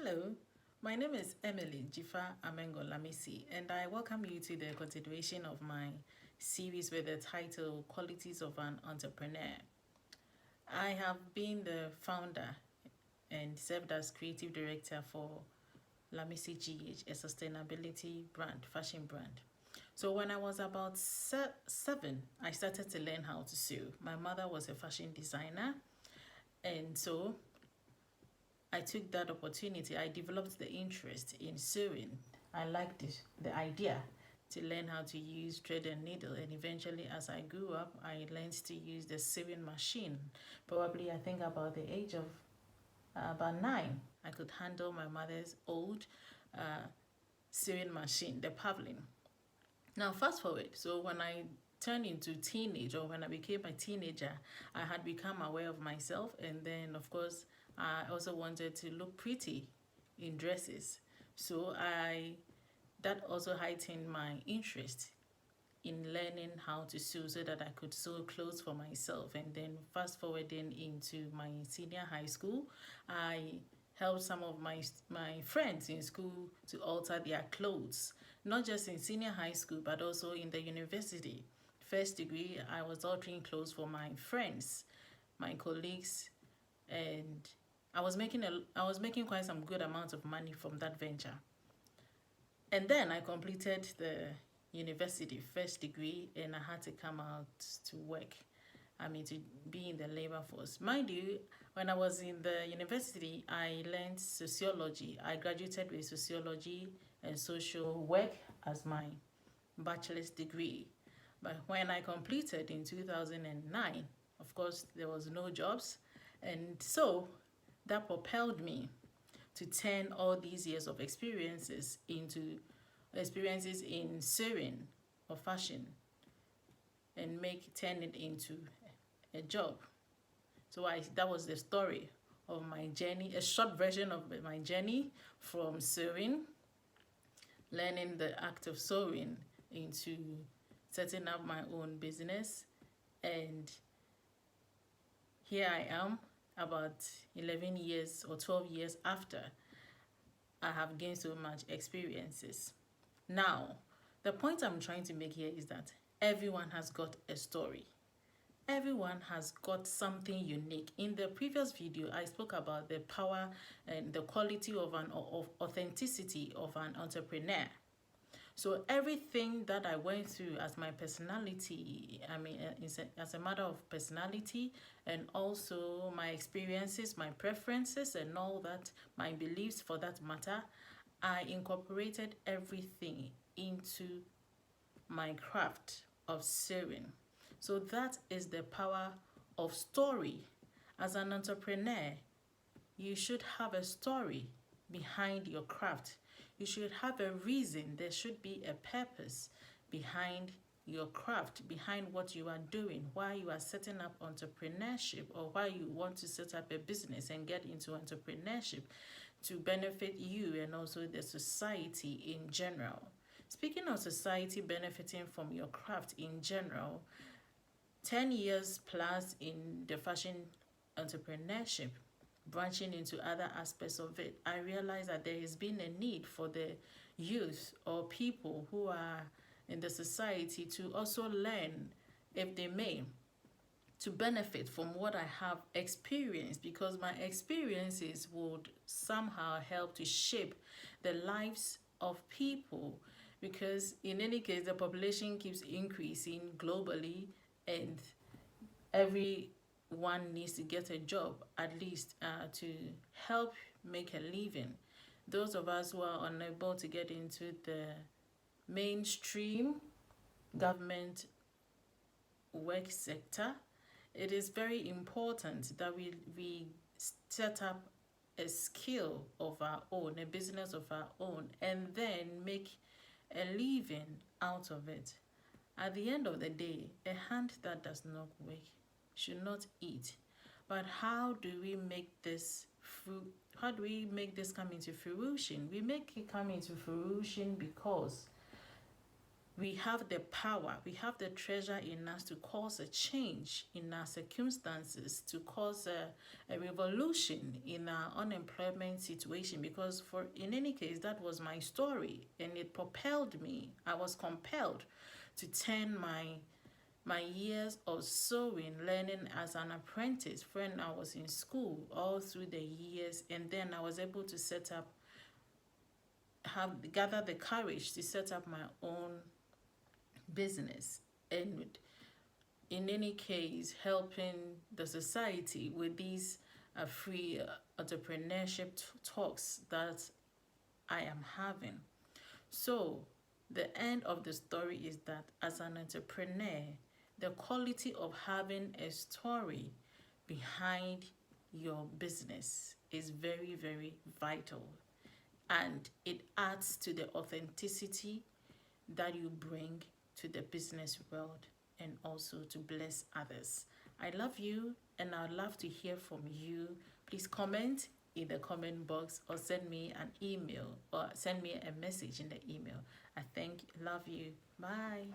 Hello, my name is Emily Jifa Amengo Lamisi, and I welcome you to the continuation of my series with the title Qualities of an Entrepreneur. I have been the founder and served as creative director for Lamisi GH, a sustainability brand, fashion brand. So when I was about seven, I started to learn how to sew. My mother was a fashion designer, and so I took that opportunity. I developed the interest in sewing. I liked it, the idea to learn how to use thread and needle. And eventually, as I grew up, I learned to use the sewing machine. Probably, I think about the age of about 9, I could handle my mother's old uh, sewing machine, the pavling. Now, fast forward. So when I turned into teenage, or when I became a teenager, I had become aware of myself, and then of course I also wanted to look pretty in dresses. So I that also heightened my interest in learning how to sew so that I could sew clothes for myself. And then fast forwarding into my senior high school, I helped some of my friends in school to alter their clothes, not just in senior high school but also in the university. First degree, I was altering clothes for my friends, my colleagues, and I was making quite some good amount of money from that venture. And then I completed the university first degree, and I had to come out to work. To be in the labor force. Mind you, when I was in the university, I learned sociology. I graduated with sociology and social work as my bachelor's degree. But when I completed in 2009, of course, there was no jobs. And so that propelled me to turn all these years of experiences into experiences in sewing or fashion and turn it into a job. So that was the story of my journey, a short version of my journey from sewing, learning the act of sewing, into setting up my own business. And here I am, about 11 years or 12 years after I have gained so much experiences. Now, the point I'm trying to make here is that everyone has got a story. Everyone has got something unique. In the previous video, I spoke about the power and the quality of authenticity of an entrepreneur. So everything that I went through as my personality, as a matter of personality, and also my experiences, my preferences, and all that, my beliefs for that matter, I incorporated everything into my craft of sewing. So that is the power of story. As an entrepreneur, you should have a story behind your craft. You should have a reason. There should be a purpose behind your craft, behind what you are doing, why you are setting up entrepreneurship, or why you want to set up a business and get into entrepreneurship to benefit you and also the society in general. Speaking of society benefiting from your craft in general, 10 years plus in the fashion entrepreneurship, branching into other aspects of it, I realized that there has been a need for the youth or people who are in the society to also learn, if they may, to benefit from what I have experienced, because my experiences would somehow help to shape the lives of people. Because in any case, the population keeps increasing globally, and everyone needs to get a job, at least to help make a living. Those of us who are unable to get into the mainstream government work sector, it is very important that we set up a skill of our own, a business of our own, and then make a living out of it. At the end of the day, a hand that does not work should not eat. But how do we make this come into fruition? We make it come into fruition because we have the power, we have the treasure in us to cause a change in our circumstances, to cause a revolution in our unemployment situation. Because for in any case, that was my story, and it propelled me. I was compelled to turn my years of sewing, learning as an apprentice when I was in school, all through the years, and then I was able to gather the courage to set up my own business, and in any case helping the society with these free entrepreneurship talks that I am having. So the end of the story is that as an entrepreneur, the quality of having a story behind your business is very, very vital, and it adds to the authenticity that you bring to the business world and also to bless others. I love you, and I'd love to hear from you. Please comment in the comment box or send me an email or send me a message in the email. I love you. Bye.